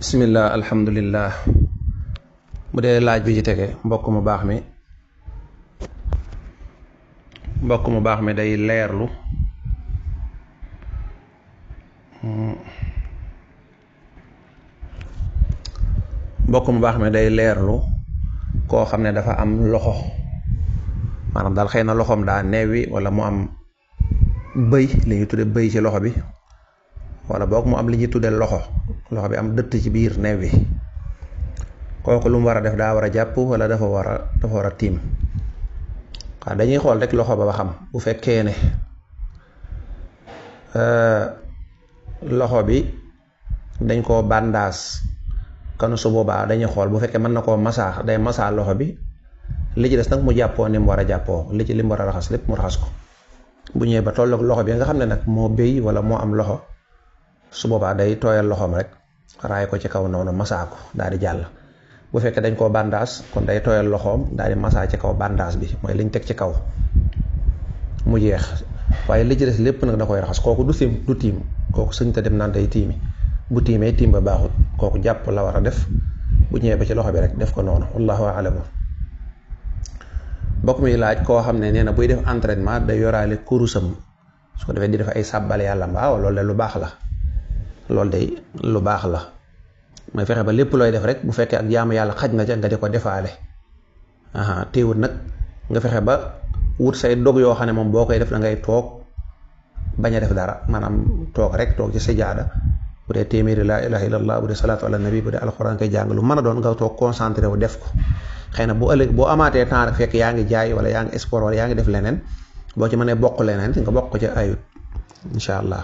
bismillah alhamdulillah. Bu dee laaj bi ci tege mbokk mu baax mi day leerlu koo xam ne dafa am loxo, maanaam daal xëy na loxoom daa neewi wala mu am bëy, li ñuy tudde bëy ci loxo bi, wala boog mu am li ñuy tudde loxo bi am dëtt ci biir neew bi. kooku lu mu war a def, daa war a jàpp wala dafa war a tiim. waaw dañuy xool rek loxo ba xam. bu fekkee ne loxo bi dañ koo bandaas kon su boobaa dañuy xool bu fekkee mën na koo masaa, day masaa loxo bi, li ci des nag mu jàppoo ni mu war a jàppoo, li ci li mu war a raxas lépp mu raxas ko. bu ñëwee ba tolloog loxo bi nga xam ne nag moo béy wala moo am loxo, su boobaa day tooyal loxoom rek raay ko ci kaw noonu masaa ko daal di jàll. bu fekkee dañ koo bandaas kon day tooyal loxoom daal di masaa ci kaw bandaas bi, mooy liñ teg ci kaw mu jeex. waaye li ci des lépp nag da koy raxas. kooku du tiim kooku sëñ te dem naan day tiimi. bu tiimee tiim ba baaxut. kooku jàpp la war a def. bu ñëwee ba ci loxo bi rek def ko noonu. wallahu a'lam. mbokk mi laaj koo xam ne nee na buy def entraînement day yoraale kurusam, su ko defee di def ay sàbbal yàlla. waaw loolu de lu baax la. mooy fexe ba lépp looy def rek bu fekkee ak jaamu yàlla xaj na ca nga di ko defaale. teewut nag nga fexe ba wut say dog yoo xam ne moom boo koy def da ngay toog bañ a def dara, maanaam toog ci sajaada. bu dee téeméeri laa ilaha illallah, bu dee salaatu ala nabi, bu dee alxuraan koy jàng, lu mën a doon nga toog concentré wu def ko. xëy na boo amaatee temps rek fekk yaa ngi jaay wala yaa ngi sport wala yaa ngi def leneen, boo ci mënee bokk leneen nga bokk ko ci ayut incha allah.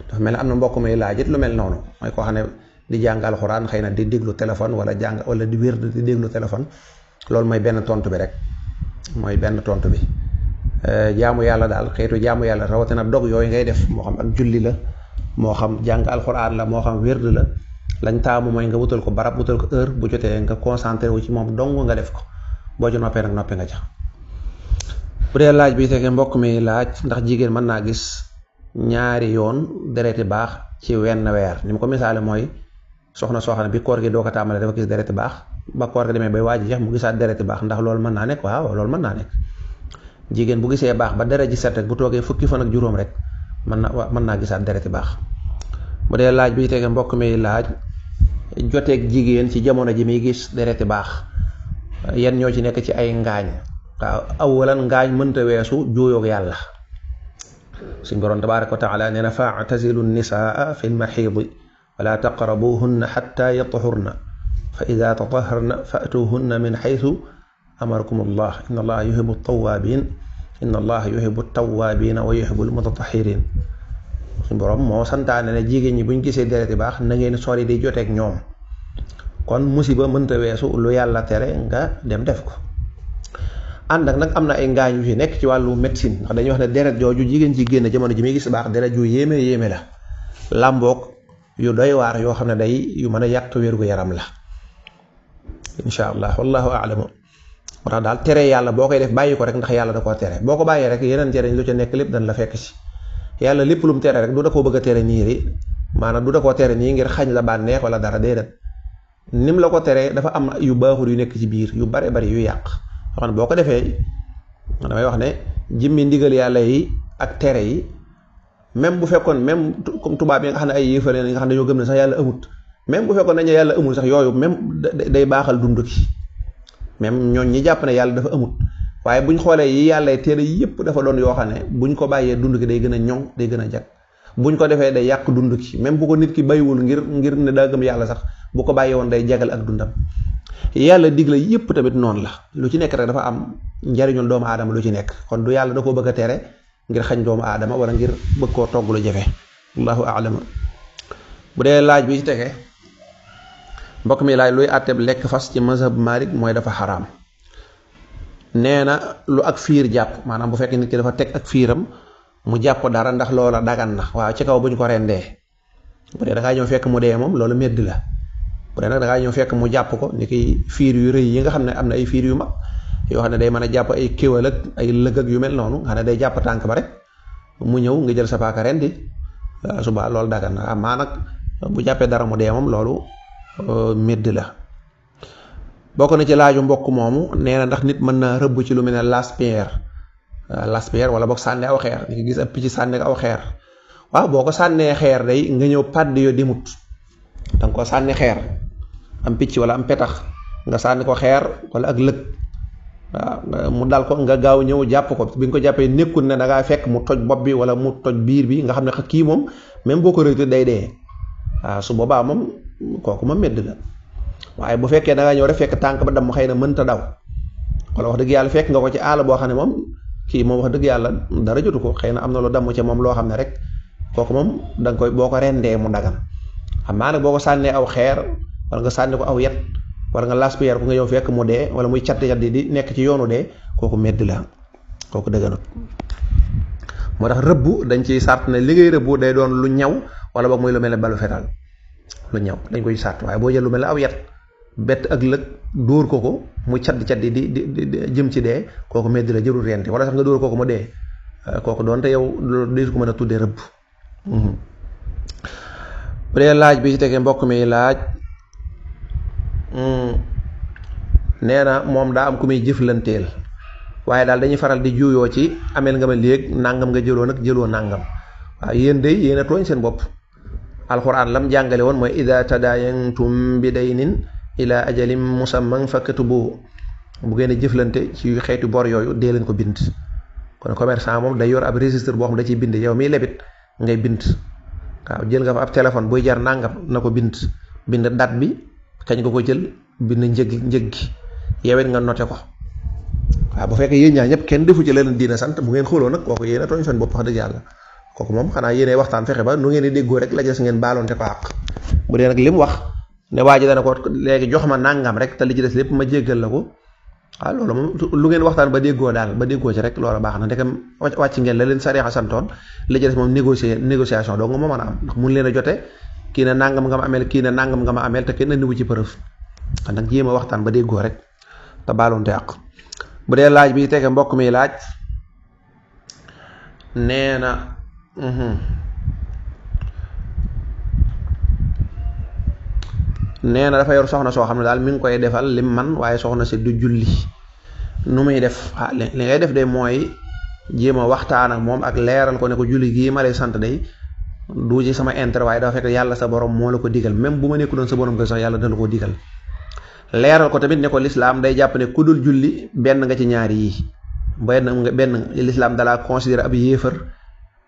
dafa mel ne am na mbokk muy laaj it lu mel noonu, mooy koo xam ne di jàng alxuraan xëy na di déglu téléphone wala di wér di déglu téléphone. loolu mooy benn tontu bi rek, jaamu yàlla daal, xeetu jaamu yàlla rawatina dog yooyu ngay def, moo xam ak julli la, moo xam jàng alxuraan la, moo xam wérd la, lañ taamu mooy nga wutal ko barab, wutal ko heure, bu jotee nga concentré wu ci moom dong nga def ko. boo ci noppee nag noppi nga ca. bu dee laaj bi fekkee mbokk mi laaj ndax jigéen mën naa gis ñaari yoon dereti baax ci wenn weer. ni mu ko misaale mooy soxna soo xam ne bi koor gi doo ko tàmbalee dafa gis dereti baax, ba koor gi demee bay waaj jeex mu gisaat dereti baax, ndax loolu mën naa nekk? waaw loolu mën naa nekk. jigéen bu gisee baax ba deret ji set rek, bu toogee fukki fan ak juróom rek mën naa gisaat dereti baax. bu dee laaj bi tege mbokk mi laaj joteeg jigéen ci jamono ji muy gis dereti baax, yan ñoo ci nekk ci ay ngaañ. waaw awalan ngaañ mënta weesu juuyoog yàlla. suñ borom tabaaraka wa taala nee na fa'tazilu nisaa fi lmaxiidi wala taqrabuhunna xatta yatahurna fa ida tataharna fa'tuhunna min xaytu amarakum allah inna allaha yuhibbu tawaabiina wa yuhibbu almutatahirin. suñ borom moo santaane ne jigéen ñi buñ gisee dereti baax na ngeen sori di joteeg ñoom. kon musiba mënta weesu lu yàlla tere nga dem def ko. ànd ak nag am na ay ngaañ yu ci nekk ci wàllu médecine, ndax dañuy wax ne deret jooju jigéen ci génn jamono ji muy gis baax deret ju yéeme la, làmboog yu doy waar yoo xam ne yu mën a yàq wér gu yaram la incha allah. wallahu a'lam. moo tax daal tere yàlla boo koy def bàyyi ko rek, ndax yàlla da koo tere. boo ko bàyyee rek yeneen tere lu ca nekk lépp dañ la fekk ci. yàlla lépp lu mu tere rek du da koo bëgg a tere nii maanaam du da koo tere nii ngir xañ la bànneex wala dara, déedéet. nim la ko teree dafa am yu baaxul yu nekk ci biir yu bare bari yu yàq. xam ne boo ko defee, damay wax ne jimmi ndigal yàlla yi ak tere yi, même bu fekkoon même comme tubaab yi nga xam ne ay yéefar yi nga xam ne dañoo gëm ne sax yàlla amut, même bu fekkoon nañu yàlla amul sax yooyu même day baaxal dund ki. même ñooñ ñi jàpp ne yàlla dafa amut, waaye buñ xoolee yi yàlla tere yépp dafa doon yoo xam ne buñ ko bàyyee dund ki day gën a ñoŋ, day gën a jag. buñ ko defee day yàq dund ki, même bu ko nit ki bàyyiwul ngir ne daa gëm yàlla sax, bu ko bàyyee woon day jagal ak dundam. yàlla digle yépp tamit noonu la, lu ci nekk rek dafa am njariñul doomu aadama lu ci nekk. kon du yàlla da koo bëgg a tere ngir xañ doomu aadama wala ngir bëgg koo togg lu jafe. allahu a'lam. bu dee laaj bi ci tege mbokk mi laaj luy àtteeb lekk fas ci mazhab Malik mooy dafa xaraam. nee na lu ak fiir jàpp, maanaam bu fekkee nit ki dafa teg ak fiiram mu jàpp dara, ndax loola dagan na. waaw ci kaw buñ ko rendee. bu dee da ngaa ñëw fekk mu dee moom loolu medd la. bu dee nag da ngaa ñëw fekk mu jàpp ko, ni ki fiir yu rëy yi nga xam ne am na ay fiir yu mag yoo xam ne day mën a jàpp ay kéwal ak ay lëg ak yu mel noonu, nga xam ne day jàpp tànk ba rek mu ñëw nga jël sa paaka rendi, suba loolu dagan na. amaa nag bu jàppee dara mu dee moom loolu médd la. bokk na ci laaju mbokk moomu nee na ndax nit mën na rëbb ci lu mel ne las-pierre wala boog sànni aw xeer di gis ab picc sànni aw xeer. waaw boo ko sànnee xeer day nga ñëw pàdd yo demut da nga ko sànni xeer am picc wala am petax nga sànni ko xeer wala ak lëg waaw mu dal ko nga gaaw ñëw jàpp ko bi nga ko jàppee nekkul ne da ngaa fekk mu toj bopp bi wala mu toj biir bi nga xam ne kii moom même boo ko rëytu day dee waaw su boobaa moom kooku ma medd la. waaye bu fekkee da ngaa ñëw rek fekk tànk ba damm xëy na mënta daw wala wax dëgg yàlla fekk nga ko ci àll boo xam ne moom kii moom wax dëgg yàlla dara jotu ko xëy na am na lu damm ci moom loo xam ne rek kooku moom da nga koy boo ko rendee mu dagan xam naa nag boo ko sànnee aw xeer wala nga sànni ko aw yet wala nga las-pierre ku nga ñëw fekk mu dee wala muy catti di nekk ci yoonu dee kooku medd la kooku dëgganut. moo tax rëbb dañ ciy sart ne li ngay rëbb day doon lu ñaw wala boog muy lu mel ne balu fetal lu ñaw dañ koy sart waaye boo jël lu mel ne aw yet bett ak lëg dóor ko mu caddi di jëm ci dee kooku medd la jërul renti wala sax nga dóor kooku mu dee kooku doonte yow loolu deesu ko mën a tuddee rëbb. bu dee laaj bi ci tegee mbokk mi laaj nee na moom daa am ku muy jëflanteel waaye daal dañuy faral di juuyoo ci ameel nga ma léeg nangam nga jëloo nag jëloo nangam waaw yéen day yéen a tooñ seen bopp. alxuraan lam jàngale woon mooy ida tadayantum bi daynin ila ajalin musamman faktubu bu ngeen jëflante ci xeetu bor yooyu dee leen ko bind. kon commerçant moom day yor ab registre boo xam da ciy bind yow miy lebit ngay bind waaw jël nga fa ab téléphone buy jar nangam na ko bind date bi kañ nga ko jël bind njëg gi yewet nga noté ko waaw bu fekkee yéen ñaar ñëpp kenn defu ci leen diina sant bu ngeen xooloo nag kooku yéen a tooñ seen bopp wax dëgg yàlla kooku moom xanaa yéenay waxtaan fexe ba nu ngeen di déggoo rek la des ngeen baaloonte ko àq bu dee nag li mu wax ne waa ji dana ko léegi jox ma nangam rek te li ci des lépp ma jéggal la ko waaw loolu moom lu ngeen waxtaan ba déggoo ci rek loola baax na ndekam wàcc ngeen la leen sariya santoon li ci des moom négociation doo nga moo mën a am ndax mun leen a jote kii ne nangam nga ma ameel kii ne nangam nga ma ameel te kenn andiwu ci preuve kon nag jéem a waxtaan ba déggoo rek te baaloonte àq. bu dee laaj bi tege mbokk mi laaj nee na dafa yor soxna soo xam ne daal mi ngi koy defal lim man waaye soxna si du julli nu muy def li ngay def de mooy jéem a waxtaan ak moom ak leeral ko ne ko julli gii ma lay sant day du ci sama intérêt waaye dafa fekk yàlla sa borom moo la ko digal même bu ma nekku doon sa borom ko sax yàlla dana ko digal. leeral ko tamit ne ko lislaam day jàpp ne ku dul julli benn nga ci ñaari yi benn lislaam dalaa considéré ab yéefar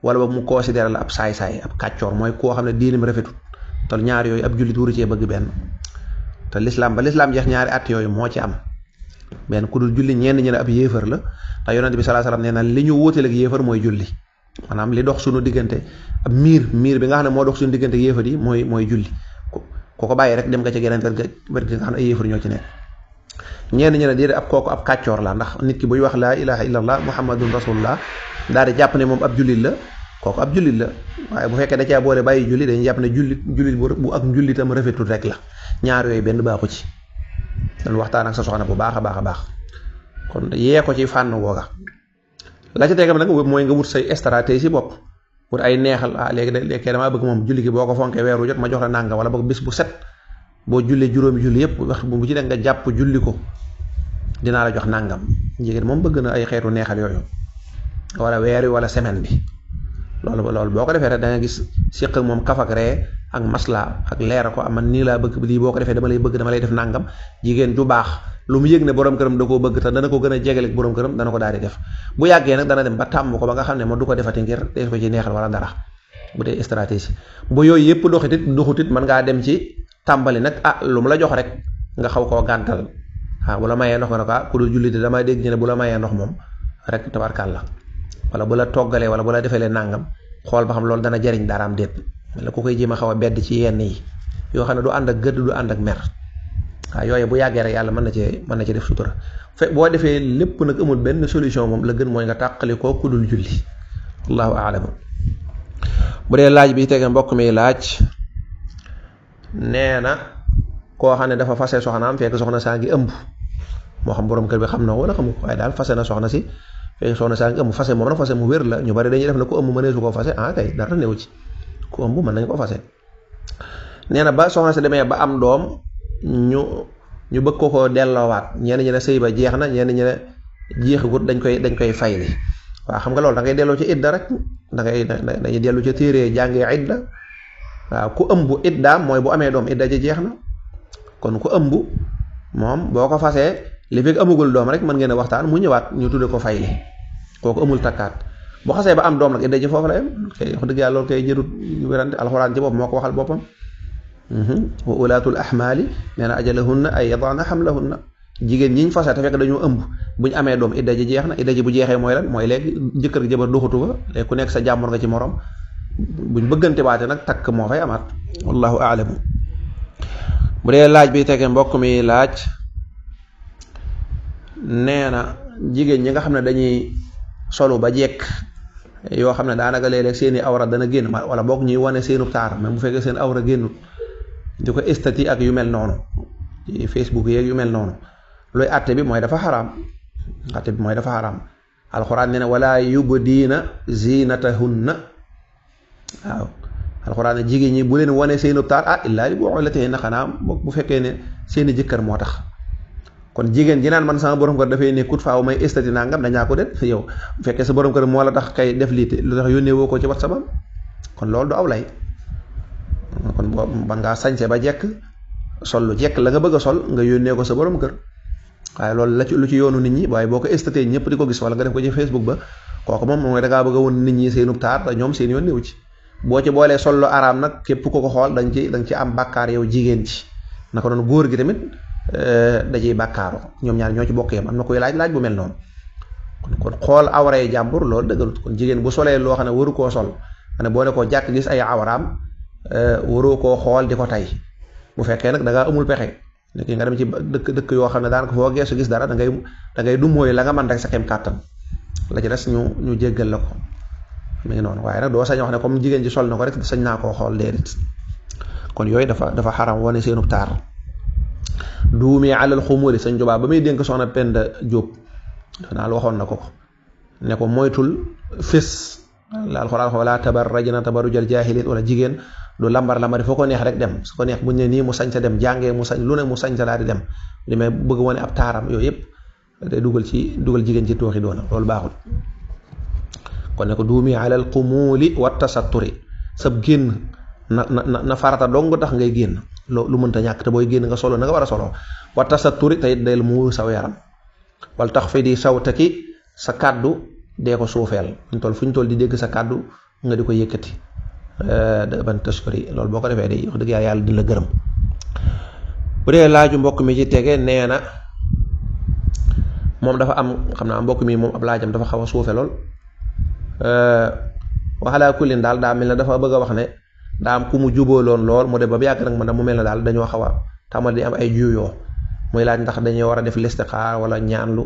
wala ba mu considéré la ab saay-saay ab kàccoor mooy koo xam ne diinim rafetut te ñaar yooyu ab jullit waru cee bëgg benn te lislaam ba lislaam jeex ñaari at yooyu moo ci am benn ku dul julli ñenn ñi ne ab yéefar la te yonent bi sallallahu alayhi wasallam nee na li ñu wóoteel ak yéefar mooy julli maanaam li dox suñu diggante ab miir bi nga xam ne moo dox suñu diggante ak yéefar yi mooy julli ku ko bàyyi rek dem nga ca geneen wet gi nga xam ne ay yéefar ñoo ci nekk ñenn ñi ne déedéet ab kooku ab kàccoor la ndax nit ki buy wax laa ilaha illallah muhammadun rasulullah daal di jàpp ne moom ab jullit la kooku ab jullit la waaye bu fekkee da caa boole bàyyi julli dañuy jàpp ne jullit bu ak njullitam rafetul rek la ñaar yooyu benn baaxu ci dañ waxtaan ak sa soxna bu baax a baax kon yee ko ci fànn googa la ca tegam nag mooy nga wut say stratégie si bopp wut ay neexal léegi damaa bëgg moom julli gi boo ko fonkee weeru jot ma jox la nanga wala boog bis bu set boo jullee juróomi julli yëpp wax bu ci nekk nga jàpp julli ko dinaa la jox nangam jigéen moom bëgg na ay xeetu neexal yooyu wala weer wi wala semaine bi loolu boo ko defee rek da nga gis siq ak moom kaf ak ree ak masla ak leer ko man nii laa bëgg lii boo ko defee dama lay def nangam jigéen ju baax lu mu yëg ne borom këram da koo bëgg te dana ko gën a jegeleeg borom këram dana ko daal di def bu yàggee nag dana dem ba tàmm ko ba nga xam ne ma du ko defati ngir def ko ci neexal wala dara bu dee stratégie bu yooyu yëpp doxutit mën ngaa dem ci tàmbali nag lu mu la jox rek nga xaw koo gàntal bu la mayee ndox nga ne ko ku dul julli de dama dégg ñu ne bu la mayee ndox moom rek tabarkàlla wala bu la toggalee wala bu la defalee nangam xool ba xam loolu dana jariñ daraam déet la ku koy jéem a xaw a bedd ci yenn yi yoo xam ne du ànd ak gëdd du ànd ak mer yooyu bu yàggee rek yàlla mën na ci def sutura boo defee lépp nag amul benn solution moom la gën mooy nga tàqali koo ku dul julli allahu aalam. bu dee laaj bi tege mbokk mi laaj nee na koo xam ne dafa fase soxnaam fekk soxna saa ngi ëmb moo xam borom kër bi xam na wala xamu ko waaye daal fase na soxna si fekk soxna saa ngi ëmb fase moom nag fase mu wér la ñu bari dañuy def na ku ëmb mënee su koo fase kay dara néew ci ku ëmb mën nañ ko fase nee na ba soxna si demee ba am doom ñu bëgg ko delloowaat, ñenn ñi ne sëy ba jeex na, ñenn ñi ne jeexagut, dañ koy fayli. waaw xam nga loolu da ngay delloo ci idda rek, dañuy dellu ca téere jàngee idda. waaw ku ëmb iddaam mooy bu amee doom idda ji jeex na. kon ku ëmb moom boo ko fasee li fekk amagul doom rek mën ngeen a waxtaan mu ñëwaat ñu tudde ko fayli, kooku amul takkaat. bu xasee ba am doom nag idda ji foofu la yem kay, wax dëgg yàlla loolu kay jërut wérante, alxuraan ci boppam moo ko waxal boppam. wa ulaatul ahmaali nee na ajalahunna ay yadaana hamlahunna, jigéen ñiñ fase te fekk dañoo ëmb buñ amee doom idda ji jeex na. idda ji bu jeexee mooy lan, mooy léegi jëkkër gi jabar doxatu fa, léegi ku nekk sa jàmbur nga ci morom, buñ bëggante waate nag takk moo fay amaat. wallahu aalamu. bu dee laaj bi tege mbokk mi laaj nee na jigéen ñi nga xam ne dañuy solu ba jekk, yoo xam ne daanaka léeg-léeg seeni awra dana génn, wala boog ñuy wane seenu taar même bu fekkee seen awra génnut, di ko estati ak yu mel noonu ci Facebook yeeg yu mel noonu, looy àtte bi mooy dafa xaraam. àtte bi mooy dafa xaraam. alxuraan nee na wala yubdiina zinatahunna. waaw alxuraan ne jigéen ñi bu leen wane seenu taar illaa li bu'ulatihinna, xanaa bu fekkee ne seeni jëkkër moo tax. kon jigéen ji naan man sama borom kër dafay nekkut faaw may estati nangam dañaa ko det yow bu fekkee sa borom kër moo la tax kay def lii te lu tax yónnee woo ko ci WhatsApp am, kon loolu du aw lay. kon boo man ngaa sañse ba jekk sol lu jekk la nga bëgg a sol nga yónnee ko sa borom kër, waaye loolu lu ci yoonu nit ñi. waaye boo ko estatee ñëpp di ko gis wala nga def ko ci Facebook ba, kooku moom mooy da ngaa bëgg a woon nit ñi seenub taar te ñoom seen yoon néew ci. boo ci boolee sol lu araam nag képp ku ko xool danga ci am bàkkaar yow jigéen ci, naka noonu góor gi tamit da ciy bàkkaaru, ñoom ñaar ñoo ci bokk yam. am na koy laaj bu mel noonu. kon xool awray jàmbur loolu dëggalut. kon jigéen bu solee loo xam ne waru koo sol, ne boo ne koo jàkk gis ay awraam waroo koo xool di ko tay. bu fekkee nag da ngaa amul pexe, léegi nga dem ci dëkk yoo xam ne daanaka foo geesu gis dara da ngay du mooy la nga mën rek sa kem kàttan, la ci des ñu jéggal la ko. mi ngi noonu, waaye nag doo sañ wax ne comme jigéen ji sol na ko rek sañ naa koo xool déedéet. kon yooyu dafa xaram wane seenu taar. duumi alal xumuli Sëñ Tuubaa ba muy dénk soxna Penda Jóob def naa la waxoon na ko ne ko moytul fés la alxuraan wala tabarrajna tabarrujal jaahiliin, wala jigéen du lambar foo ko neex rek dem, su ko neex buñ ne nii mu sañ sa dem jàngee, mu sañ lu ne mu sañ sa daal di dem, li may bëgg wane ab taaram, yooyu yëpp day dugal jigéen ci tooxi doona, loolu baaxul. kon ne ko duumi alal xumuli wa tasatturi, sab génn na farata dong tax ngay génn, lu mënta ñàkk, te booy génn nga solo na nga war a solo. wa tasatturi tey del muur saw yaram. wal tax fi di sawtaki, sa kàddu dee ko suufeel, fu ñu toll di dégg sa kàddu nga di ko yëkkati. ban tashkuri, loolu boo ko defee day wax dëgg yàlla di la gërëm. bu dee laaju mbokk mi ci tege nee na moom dafa am, xam naa mbokk mi moom ab laajam dafa xaw a suufe lool. waxalaa kullin daal daa mel ne dafa bëgg a wax ne daa am ku mu jubóoloon lool mu dem ba yàgg nag mu mel ne daal dañoo xaw a tamal di am ay juyoo, muy laaj ndax dañuy war a def listixaar wala ñaanlu.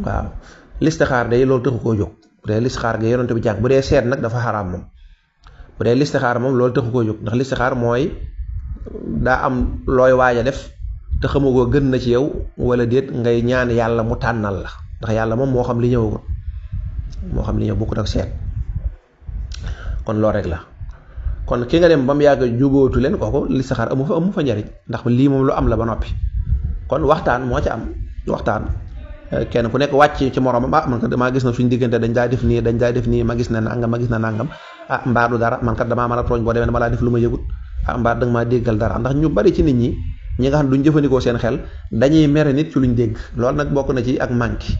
waaw listixaar day loolu taxu koo jóg. bu dee listixaar ga yonent bi jàng, bu dee seet nag dafa xaraam moom. bu dee listixaar moom loolu taxu koo jóg, ndax listixaar mooy daa am looy waaj a def te xamugoo gën na ci yow wala déet, ngay ñaan yàlla mu tànnal la, ndax yàlla moom moo xam li ñëwagul, moo xam li ñëw bokkut ak seet. kon loolu rek la. kon ki nga dem ba mu yàgg jubóotu leen, kooku listixaar amu fa njariñ, ndax lii moom lu am la ba noppi. kon waxtaan moo ci am, waxtaan kenn ku nekk wàcc ci moromam, man kat damaa gis na suñ diggante dañ daa def nii ma gis na nangam, mbaa du dara, man kat damaa mën a tooñ boo demee dama laa def lu ma yëgut, mbaa danga maa déggal dara. ndax ñu bari ci nit ñi nga xam duñ jëfandikoo seen xel dañuy mere nit ci luñ dégg, loolu nag bokk na ci ak manqué.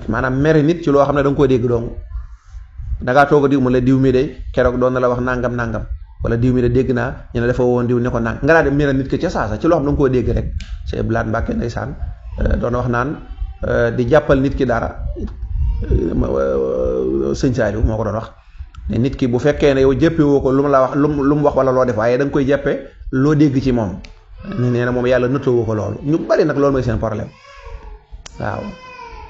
maanaam mere nit ci loo xam ne da nga koo dégg dong. da ngaa toog a diw mu la diw mi de keroog doon na la wax nangam wala diw mi de dégg naa ñu ne dafa woon diw ne ko nang nga daa dem mere nit ki ca saasa ci loo xam da nga koo dégg rek. Cheikh Blaat Mbàkke ndeysaan doon wax naan di jàppal nit ki dara, sëñ Saaliw moo ko doon wax ne nit ki bu fekkee ne yow jàppee woo ko lu mu la wax lu mu wax wala loo def, waaye da nga koy jàppee loo dégg ci moom. nee na moom yàlla nëttoo woo ko loolu. ñu bari nag loolu mooy seen problème. waaw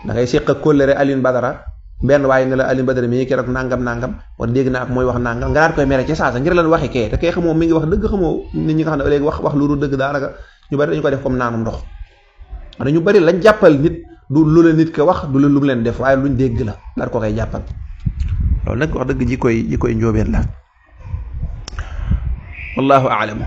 da ngay séq ak kóllëre Alioune Badara, benn waaye ne la Alioune Badara mii keroog nangam wala dégg naa ak mooy wax nangam nga daan koy mere ci saasa ngir lan waxi kee te kee xamoo mi ngi wax dëgg, xamoo nit ñi nga xam ne léegi wax lu dul dëgg daanaka ñu bari dañu ko def comme naanum ndox. ñu bari lañ jàppal nit du lu la nit ko wax, du la lu mu leen def, waaye luñ dégg la daal ko koy jàppal. loolu nag wax dëgg ji koy njóobeen la. wallahu a'lam.